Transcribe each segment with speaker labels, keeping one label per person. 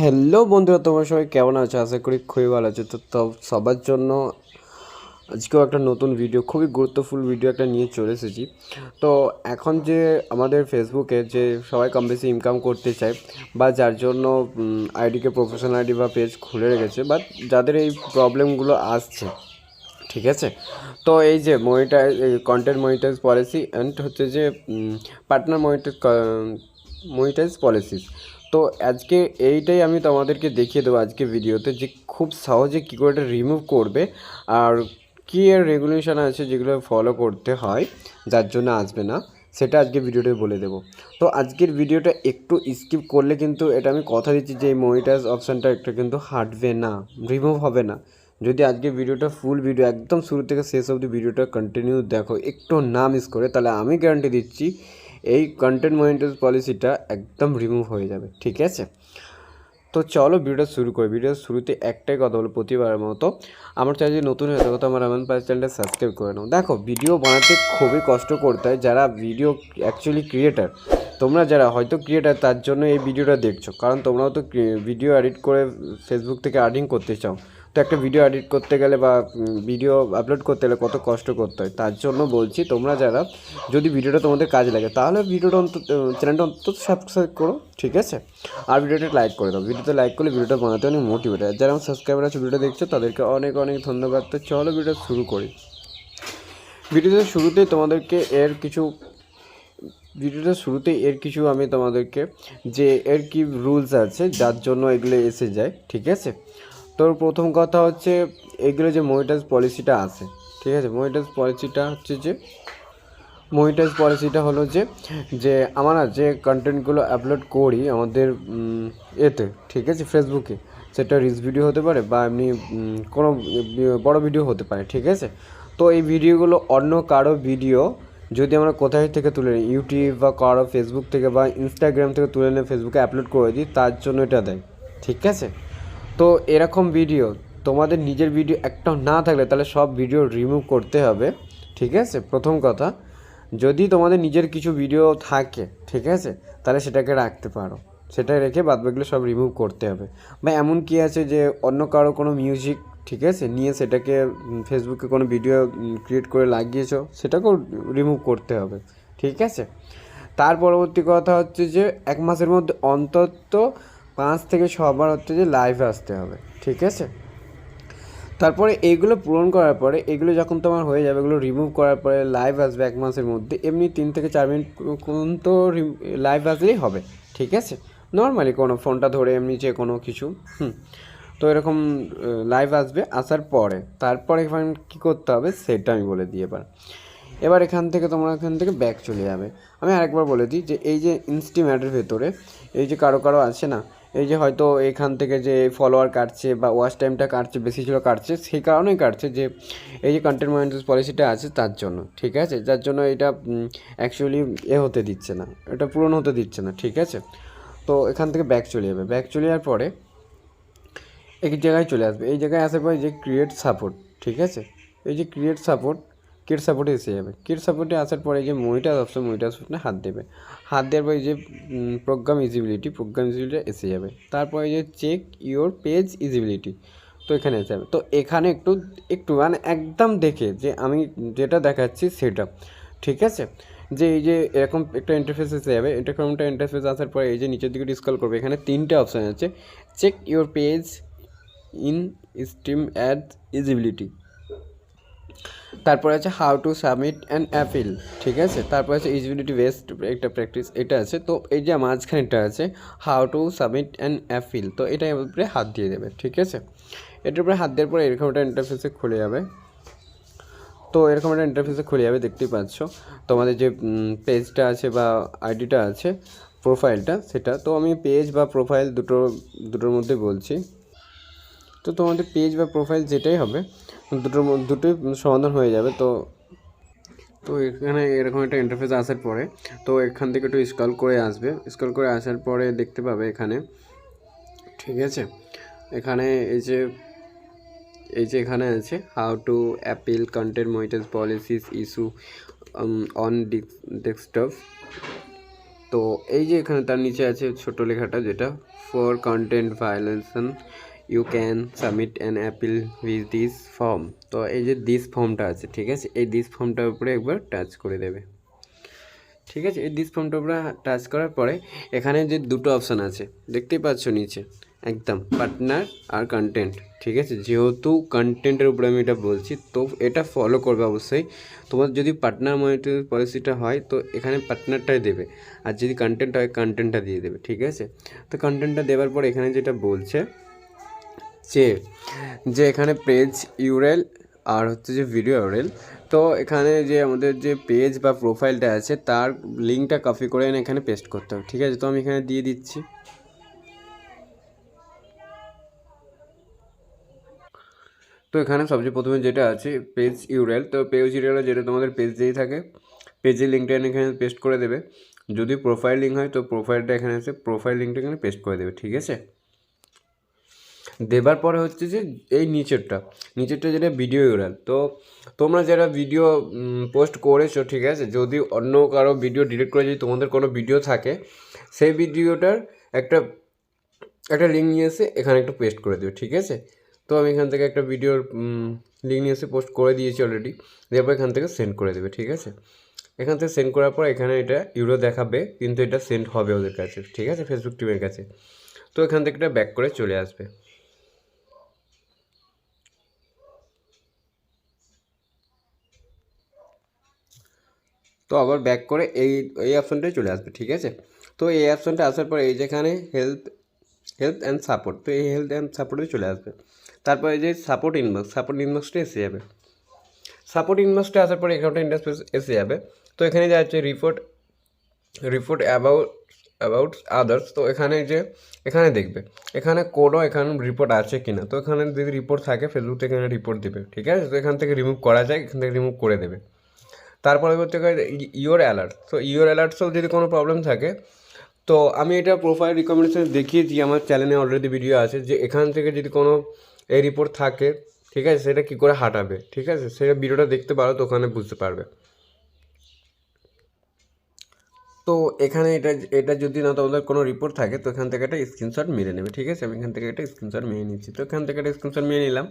Speaker 1: Hello বন্ধুরা, তোমরা সবাই কেমন আছো? আশা করি খুবই ভালো আছো। তো সবার জন্য আজকেও একটা নতুন ভিডিও, খুবই গুরুত্বপূর্ণ ভিডিও একটা নিয়ে চলে এসেছি। তো এখন যে আমাদের ফেসবুকে যে সবাই কম বেশি ইনকাম করতে চায়, বা যার জন্য আইডিকে প্রফেশনাল আইডি বা পেজ খুলে রেখেছে, বা যাদের এই প্রবলেমগুলো আসছে, ঠিক আছে। তো এই যে কন্টেন্ট মনিটাইজ পলিসি অ্যান্ড হচ্ছে যে পার্টনার মনিটাইজ পলিসিস। তো আজকে এইটাই আমি তোমাদেরকে দেখিয়ে দেবো আজকে ভিডিওতে, যে খুব সহজে কী করে এটা রিমুভ করবে, আর কী এর রেগুলেশন আছে যেগুলো ফলো করতে হয় যার জন্য আসবে না, সেটা আজকে ভিডিওতে বলে দেবো। তো আজকের ভিডিওটা একটু স্কিপ করলে কিন্তু এটা আমি কথা দিচ্ছি যে এই মনিটাইজ অপশানটা একটা কিন্তু হাঁটবে না, রিমুভ হবে না। যদি আজকে ভিডিওটা ফুল ভিডিও একদম শুরু থেকে শেষ অবধি ভিডিওটা কন্টিনিউ দেখো, একটু না মিস করে, তাহলে আমি গ্যারান্টি দিচ্ছি এই কন্টেন্ট মনিটাইজ পলিসিটা একদম রিমুভ হয়ে যাবে, ঠিক আছে। তো চলো ভিডিওটা শুরু করি। ভিডিওর শুরুতে একটাই কথা বলো, প্রতিবারের মতো আমার চ্যানেল যদি নতুন হয়ে থাকে তো আমার চ্যানেলটা সাবস্ক্রাইব করে নাও। দেখো, ভিডিও বানাতে খুবই কষ্ট করতে হয় যারা ভিডিও অ্যাকচুয়ালি ক্রিয়েটার। তোমরা যারা হয়তো ক্রিয়েটার, তার জন্য এই ভিডিওটা দেখছো, কারণ তোমরাও তো ভিডিও এডিট করে ফেসবুক থেকে আর্নিং করতে চাও। তো একটা ভিডিও এডিট করতে গেলে বা ভিডিও আপলোড করতে গেলে কত কষ্ট করতে হয়, তার জন্য বলছি তোমরা যারা, যদি ভিডিওটা তোমাদের কাজে লাগে তাহলে ভিডিওটা অন্তত চ্যানেলটা অন্তত সাবস্ক্রাইব করো, ঠিক আছে। আর ভিডিওটা লাইক করে দাও, ভিডিওতে লাইক করলে ভিডিওটা বানাতে অনেক মোটিভেট হয়। যারা আমার সাবস্ক্রাইবার আছে ভিডিওটা দেখছো তাদেরকে অনেক অনেক ধন্যবাদ। তো চলো ভিডিও শুরু করি। ভিডিওতে শুরুতেই তোমাদেরকে এর কিছু আমি তোমাদেরকে যে এর কি রুলস আছে যার জন্য এগুলো এসে যায়, ঠিক আছে। তোর প্রথম কথা হচ্ছে এগুলো যে মনিটাইজ পলিসিটা আছে, ঠিক আছে। মনিটাইজ পলিসিটা হলো যে যে আমরা যে কন্টেন্টগুলো আপলোড করি আমাদের এতে, ঠিক আছে, ফেসবুকে, সেটা রিলস ভিডিও হতে পারে বা এমনি কোনো বড় ভিডিও হতে পারে, ঠিক আছে। তো এই ভিডিওগুলো অন্য কারো ভিডিও যদি আমরা কোথায় থেকে তুলে নিই, ইউটিউব বা কারো ফেসবুক থেকে বা ইনস্টাগ্রাম থেকে তুলে নিয়ে ফেসবুকে আপলোড করে দিই, তার জন্য এটা দেয়, ঠিক আছে। তো এরকম ভিডিও তোমাদের নিজের ভিডিও একটাও না থাকলে তাহলে সব ভিডিও রিমুভ করতে হবে, ঠিক আছে। প্রথম কথা, যদি তোমাদের নিজের কিছু ভিডিও থাকে, ঠিক আছে, তাহলে সেটাকে রাখতে পারো, সেটা রেখে বাদবাকিগুলো সব রিমুভ করতে হবে। বা এমন কি আছে যে অন্য কারো কোনো মিউজিক, ঠিক আছে, নিয়ে সেটাকে ফেসবুকে কোনো ভিডিও ক্রিয়েট করে লাগিয়েছো, সেটাকেও রিমুভ করতে হবে, ঠিক আছে। তার পরবর্তী কথা হচ্ছে যে 1 মাসের মধ্যে অন্তত 5 থেকে 6 বার হচ্ছে যে লাইভে আসতে হবে, ঠিক আছে। তারপরে এইগুলো পূরণ করার পরে, এগুলো যখন তোমার হয়ে যাবে, এগুলো রিমুভ করার পরে লাইভ আসবে 1 মাসের মধ্যে, এমনি 3 থেকে 4 মিনিট পর্যন্ত লাইভ আসলেই হবে, ঠিক আছে। নর্মালি কোনো ফোনটা ধরে এমনি যে কোনো কিছু তো এরকম লাইভ আসবে, আসার পরে তারপরে এখানে কী করতে হবে সেটা আমি বলে দিই। এবার এখান থেকে ব্যাক চলে যাবে। আমি আরেকবার বলে দিই যে এই যে ইনস্টিম্যাটের ভেতরে এই যে কারো আছে না, এই যে হয়তো এখান থেকে যে ফলোয়ার কাটছে বা ওয়াচ টাইমটা কাটছে, বেশি ছিল কাটছে, সেই কারণেই কাটছে যে এই যে কন্টেন্ট মনিটাইজ পলিসিটা আছে তার জন্য, ঠিক আছে। যার জন্য এটা অ্যাকচুয়ালি হতে দিচ্ছে না, এটা পূরণ হতে দিচ্ছে না, ঠিক আছে। তো এখান থেকে ব্যাক চলে যাবে, ব্যাক চলে যাওয়ার পরে এই জায়গায় চলে আসবে। এই জায়গায় আসার পরে যে ক্রিয়েট সাপোর্ট, ঠিক আছে, এই যে ক্রিয়েট সাপোর্টে এসে যাবে। ক্রিয়েট সাপোর্টে আসার পরে এই যে মনিটাইজ অপশনে হাত দেবে। হাত দেওয়ার পরে যে প্রোগ্রাম ইজিবিলিটি এসে যাবে। তারপরে এই যে চেক ইওর পেজ ইজিবিলিটি, তো এখানে এসে যাবে। তো এখানে একটু মানে একদম দেখে যে আমি যেটা দেখাচ্ছি সেটা, ঠিক আছে। যে এই যে এরকম একটা ইন্টারফেস এসে যাবে। এরকম একটা ইন্টারফেস আসার পরে এই যে নিচের দিকে স্ক্রল করবে, এখানে 3টে অপশান আছে। Check your page in stream ad eligibility, তারপরে আছে how to submit an appeal, ঠিক আছে। তারপরে আছে ইজিবিলিটি বেসড একটা প্র্যাকটিস, এটা আছে। তো এই যে মাঝখানেটা আছে how to submit an appeal, তো এটার উপরে হাত দিয়ে দেবে, ঠিক আছে। এটার উপরে হাত দেওয়ার পরে এরকম একটা ইন্টারফেসে খুলে যাবে। তো এরকম একটা ইন্টারফেসে খুলে যাবে, দেখতেই পাচ্ছ তোমাদের যে পেজটা আছে বা আইডিটা আছে, প্রোফাইলটা, সেটা। তো আমি পেজ বা প্রোফাইল দুটোর মধ্যে বলছি। তো তোমাদের পেজ বা প্রোফাইল যেটাই হবে, দুটোই সমাধান হয়ে যাবে। তো এখানে এরকম একটা ইন্টারফেস আসার পরে, তো এখান থেকে একটু স্ক্রল করে আসবে। স্ক্রল করে আসার পরে দেখতে পাবে এখানে, ঠিক আছে, এখানে এই যে এখানে আছে how to appeal content monetise policies issue on desktop. তো এই যে এখানে তার নিচে আছে ছোট লেখাটা, যেটা for content violation you can submit an appeal with this form. তো এই যে দিস ফর্মটা আছে, ঠিক আছে, এই দিস ফর্মটার উপরে একবার টাচ করে দেবে। ঠিক আছে, এই দিস ফর্মটার উপরে টাচ করার পরে এখানে যে দুটো অপশান আছে দেখতেই পাচ্ছ নিচে একদম, পার্টনার আর কন্টেন্ট। ঠিক আছে, যেহেতু কন্টেন্টের উপরে আমি এটা বলছি, তো এটা ফলো করবে অবশ্যই। তোমার যদি পার্টনার মনিটরি পলিসিটা হয় তো এখানে পার্টনারটাই দেবে, আর যদি কন্টেন্ট হয় কন্টেন্টটা দিয়ে দেবে। ঠিক আছে, তো কন্টেন্টটা দেওয়ার পর এখানে যেটা বলছে যে যে এখানে পেজ ইউরেল আর হচ্ছে যে ভিডিও ইউরেল, তো এখানে যে আমাদের যে পেজ বা প্রোফাইলটা আছে তার লিঙ্কটা কপি করে এনে এখানে পেস্ট করতে হবে। ঠিক আছে, তো আমি এখানে দিয়ে দিচ্ছি। তো এখানে সবচেয়ে প্রথমে যেটা আছে পেজ ইউরেল, তো পেজ ইউরেল যেটা তোমাদের পেজ দিয়েই থাকে, পেজের লিঙ্কটা এখানে পেস্ট করে দেবে। যদি প্রোফাইল লিঙ্ক হয় তো প্রোফাইলটা এখানে আছে, প্রোফাইল লিঙ্কটা এখানে পেস্ট করে দেবে। ঠিক আছে, দেবার পরে হচ্ছে যে এই নিচেরটা যেটা ভিডিও ইউরাল, তো তোমরা যারা ভিডিও পোস্ট করেছো, ঠিক আছে, যদি অন্য কারো ভিডিও ডিলিট করে যদি তোমাদের কোনো ভিডিও থাকে, সেই ভিডিওটার একটা লিঙ্ক নিয়ে এসে এখানে একটু পেস্ট করে দেবে। ঠিক আছে, তো আমি এখান থেকে একটা ভিডিওর লিঙ্ক নিয়ে এসে পোস্ট করে দিয়েছি অলরেডি, তারপর এখান থেকে সেন্ড করে দেবে। ঠিক আছে, এখান থেকে সেন্ড করার পর এখানে এটা ইউরো দেখাবে, কিন্তু এটা সেন্ড হবে ওদের কাছে। ঠিক আছে, ফেসবুক টিমের কাছে। তো এখান থেকে এটা ব্যাক করে চলে আসবে। তো আবার ব্যাক করে এই অপশানটাই চলে আসবে। ঠিক আছে, তো এই অপশানটা আসার পর এই যেখানে হেল্প অ্যান্ড সাপোর্ট, তো এই হেল্প অ্যান্ড সাপোর্টে চলে আসবে। তারপর এই যে সাপোর্ট ইনবক্সটা এসে যাবে। সাপোর্ট ইনবক্সটা আসার পর এখানটা ইন্টারফেস এসে যাবে। তো এখানে যা হচ্ছে রিপোর্ট অ্যাবাউট আদার্স, তো এখানে দেখবে এখানে রিপোর্ট আছে কি না। তো এখানে যদি রিপোর্ট থাকে ফেসবুক থেকে এখানে রিপোর্ট দেবে। ঠিক আছে, তো এখান থেকে রিমুভ করা যায়, এখান থেকে রিমুভ করে দেবে। তারপরে করতে ইওর অ্যালার্ট, তো ইওর অ্যালার্টসও যদি কোনো প্রবলেম থাকে, তো আমি এটা প্রোফাইল রিকমেন্ডেশন দেখিয়েছি, আমার চ্যানেলে অলরেডি ভিডিও আছে, যে এখান থেকে যদি কোনো এই রিপোর্ট থাকে, ঠিক আছে, সেটা কী করে হাঁটাবে। ঠিক আছে, সেটা ভিডিওটা দেখতে পারো, তো ওখানে বুঝতে পারবে। তো এখানে এটা যদি না তোমাদের কোনো রিপোর্ট থাকে, তো এখান থেকে একটা স্ক্রিনশট মেরে নেবে। ঠিক আছে, আমি এখান থেকে একটা স্ক্রিনশট মেরে নিচ্ছি। তো এখান থেকে একটা স্ক্রিনশট মেরে নিলাম।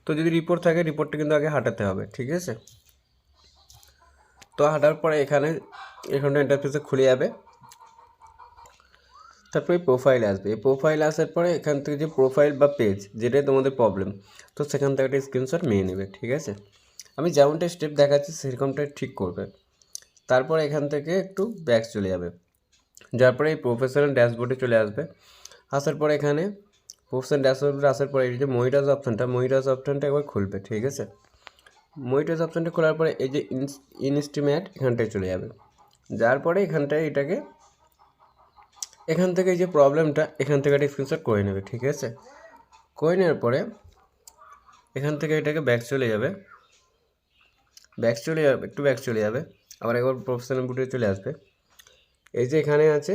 Speaker 1: তো যদি রিপোর্ট থাকে, রিপোর্টটা কিন্তু আগে হাঁটাতে হবে। ঠিক আছে, তো হাঁটার পরে এখানটা ইন্টারফেসে খুলে যাবে। তারপরে প্রোফাইল আসবে, এই প্রোফাইল আসার পরে এখান থেকে যে প্রোফাইল বা পেজ যেটাই তোমাদের প্রবলেম, তো সেখান থেকে একটা স্ক্রিনশট নিয়ে নেবে। ঠিক আছে, আমি যেমনটা স্টেপ দেখাচ্ছি সেরকমটাই ঠিক করবে। তারপর এখান থেকে একটু ব্যাক চলে যাবে, যার পরে এই প্রফেশনাল ড্যাশবোর্ডে চলে আসবে। আসার পরে এখানে প্রফেশনাল ড্যাশবোর্ডে আসার পরে এই যে মনিটরস অপশানটা একবার খুলবে। ঠিক আছে, মনিটরস অপশানটা খোলার পরে এই যে ইনস্টিমেট এখানটায় চলে যাবে, যার পরে এখান থেকে এই যে প্রবলেমটা এখান থেকে একটা স্ক্রিনশট করে নেবে। ঠিক আছে, করে নেওয়ার পরে এখান থেকে এটাকে ব্যাক চলে যাবে, একটু ব্যাক চলে যাবে, আবার একবার প্রফেশনাল বুটে চলে আসবে। এই যে এখানে আছে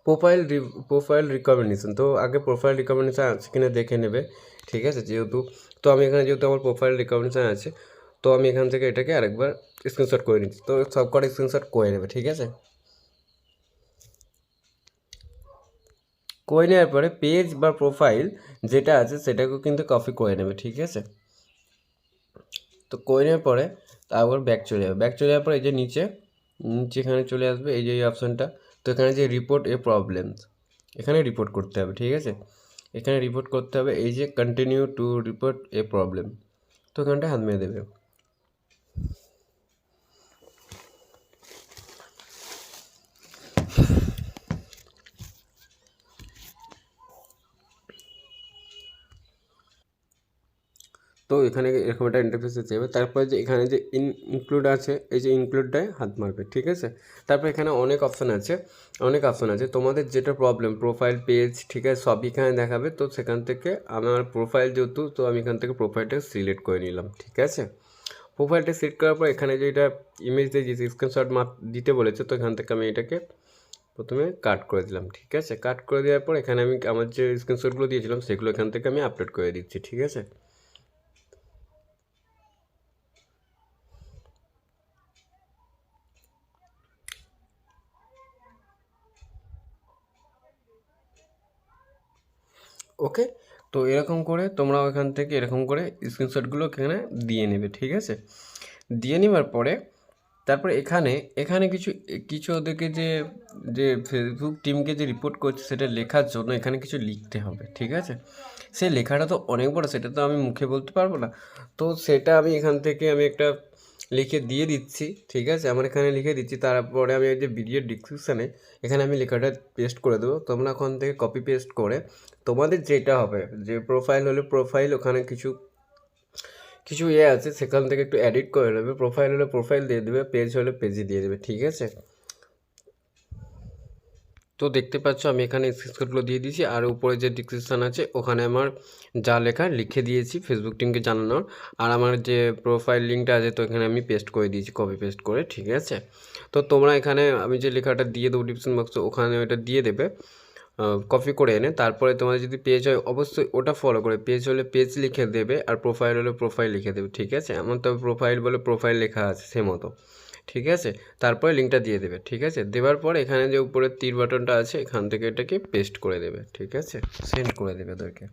Speaker 1: প্রোফাইল রিকমেন্ডেশন, তো আগে প্রোফাইল রিকমেন্ডেশন আছে কিনা দেখে নেবে। ঠিক আছে, তো আমি এখানে যেহেতু আমার প্রোফাইল রিকমেন্ডেশন আছে, তো আমি এখান থেকে এটাকে আরেকবার স্ক্রিনশট করে নিচ্ছি। তো সব কটা স্ক্রিনশট করে নেবে। ঠিক আছে, করে নেওয়ার পরে পেজ বা প্রোফাইল যেটা আছে সেটাকেও কিন্তু কপি করে নেবে। ঠিক আছে, তো করে নেওয়ার পরে তারপর ব্যাক চলে যাবে। ব্যাক চলে যাওয়ার পরে এই যে নিচে এখানে চলে আসবে এই যে এই অপশানটা, তো এখানে যে রিপোর্ট এ প্রবলেমস, এখানে রিপোর্ট করতে হবে। ঠিক আছে, এখানে রিপোর্ট করতে হবে এই যে continue to report A problem, তো এখানটা হাত মেরে দেবে। তো এখানে এরকম একটা ইন্টারফেস যাবে। তারপরে যে এখানে যে ইনক্লুড আছে, এই যে ইনক্লুডটায় হাত মারবে। ঠিক আছে, তারপর এখানে অনেক অপশান আছে, তোমাদের যেটা প্রবলেম প্রোফাইল পেজ, ঠিক আছে, সবই এখানে দেখাবে। তো সেখান থেকে আমার প্রোফাইল যেহেতু, তো আমি এখান থেকে প্রোফাইলটা সিলেক্ট করে নিলাম। ঠিক আছে, প্রোফাইলটা সিলেক্ট করার পর এখানে যে এটা ইমেজ দিয়ে যে স্ক্রিনশট দিতে বলেছে, তো এখান থেকে আমি এটাকে প্রথমে কাট করে দিলাম। ঠিক আছে, কাট করে দেওয়ার পর এখানে আমি আমার যে স্ক্রিনশটগুলো দিয়েছিলাম সেগুলো এখান থেকে আমি আপলোড করে দিচ্ছি। ঠিক আছে, ওকে, তো এরকম করে তোমরাও এখান থেকে এরকম করে স্ক্রিনশটগুলো এখানে দিয়ে নেবে, ঠিক আছে? দিয়ে নেবার পরে তারপরে এখানে এখানে কিছু কিছু ওদেরকে যে যে ফেসবুক টিমকে যে রিপোর্ট করছে সেটা লেখার জন্য এখানে কিছু লিখতে হবে, ঠিক আছে? সেই লেখাটা তো অনেক বড়, সেটা তো আমি মুখে বলতে পারবো না। তো সেটা আমি এখান থেকে আমি একটা লিখে দিয়ে দিচ্ছি, ঠিক আছে? আমার এখানে লিখে দিচ্ছি, তারপরে আমি এই যে ভিডিও ডিসক্রিপশানে এখানে আমি লেখাটা পেস্ট করে দেবো। তোমরা ওখান থেকে কপি পেস্ট করে তোমাদের যেটা হবে, যে প্রোফাইল হলে প্রোফাইল, ওখানে কিছু কিছু আছে সেখান থেকে একটু এডিট করে নেবে, প্রোফাইল হলে প্রোফাইল দিয়ে দেবে, পেজ হলে পেজে দিয়ে দেবে, ঠিক আছে? তো দেখতে পাচ্ছ আমি এখানে স্ক্রিনশটগুলো দিয়ে দিয়েছি, আর উপরে যে ডিসক্রিপশান আছে ওখানে আমার যা লেখা লিখে দিয়েছি ফেসবুক টিমকে জানানোর। আর আমার যে প্রোফাইল লিঙ্কটা আছে তো এখানে আমি পেস্ট করে দিয়েছি, কপি পেস্ট করে, ঠিক আছে? তো তোমরা এখানে আমি যে লেখাটা দিয়ে দেবো ডিসক্রিপশন বক্সে ওখানে ওটা দিয়ে দেবে কপি করে এনে। তারপরে তোমাদের যদি পেজ হয় অবশ্যই ওটা ফলো করে, পেজ হলে পেজ লিখে দেবে, আর প্রোফাইল হলে প্রোফাইল লিখে দেবে, ঠিক আছে? এমন তবে প্রোফাইল বলে প্রোফাইল লেখা আছে সে মতো, ঠিক আছে? তারপরে লিঙ্কটা দিয়ে দেবে, ঠিক আছে? দেওয়ার পর এখানে যে উপরে তীর বাটনটা আছে এখান থেকে এটাকে পেস্ট করে দেবে, ঠিক আছে? সেন্ড করে দেবে ওদেরকে।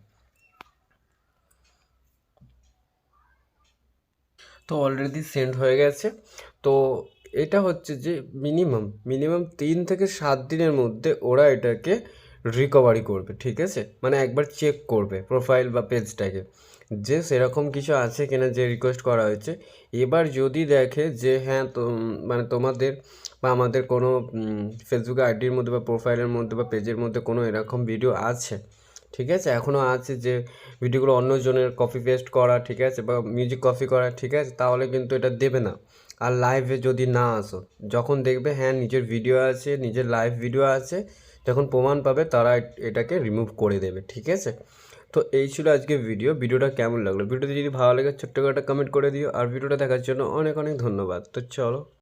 Speaker 1: তো অলরেডি সেন্ড হয়ে গেছে। তো এটা হচ্ছে যে মিনিমাম 3 থেকে 7 দিনের মধ্যে ওরা এটাকে রিকভারি করবে, ঠিক আছে? মানে একবার চেক করবে প্রোফাইল বা পেজটাকে, যে সেরকম কিছু আছে কিনা যে রিকোয়েস্ট করা হয়েছে। এবার যদি দেখে যে হ্যাঁ তো মানে তোমাদের বা আমাদের কোনো ফেসবুক আইডির মধ্যে বা প্রোফাইলের মধ্যে বা পেজের মধ্যে কোনো এরকম ভিডিও আছে, ঠিক আছে, এখনও আছে যে ভিডিওগুলো অন্যজনের কপি পেস্ট করা, ঠিক আছে, বা মিউজিক কপি করা, ঠিক আছে, তাহলে কিন্তু এটা দেবে না। আর লাইভে যদি না আসো, যখন দেখবে হ্যাঁ নিজের ভিডিও আছে, নিজের লাইভ ভিডিও আছে, যখন প্রমাণ পাবে তারা এটাকে রিমুভ করে দেবে, ঠিক আছে? তো এই ছিল আজকে ভিডিওটা কেমন লাগলো? ভিডিওতে যদি ভালো লাগে ছোট্ট করে একটা কমেন্ট করে দিও, আর ভিডিওটা দেখার জন্য অনেক অনেক ধন্যবাদ। তো চলো।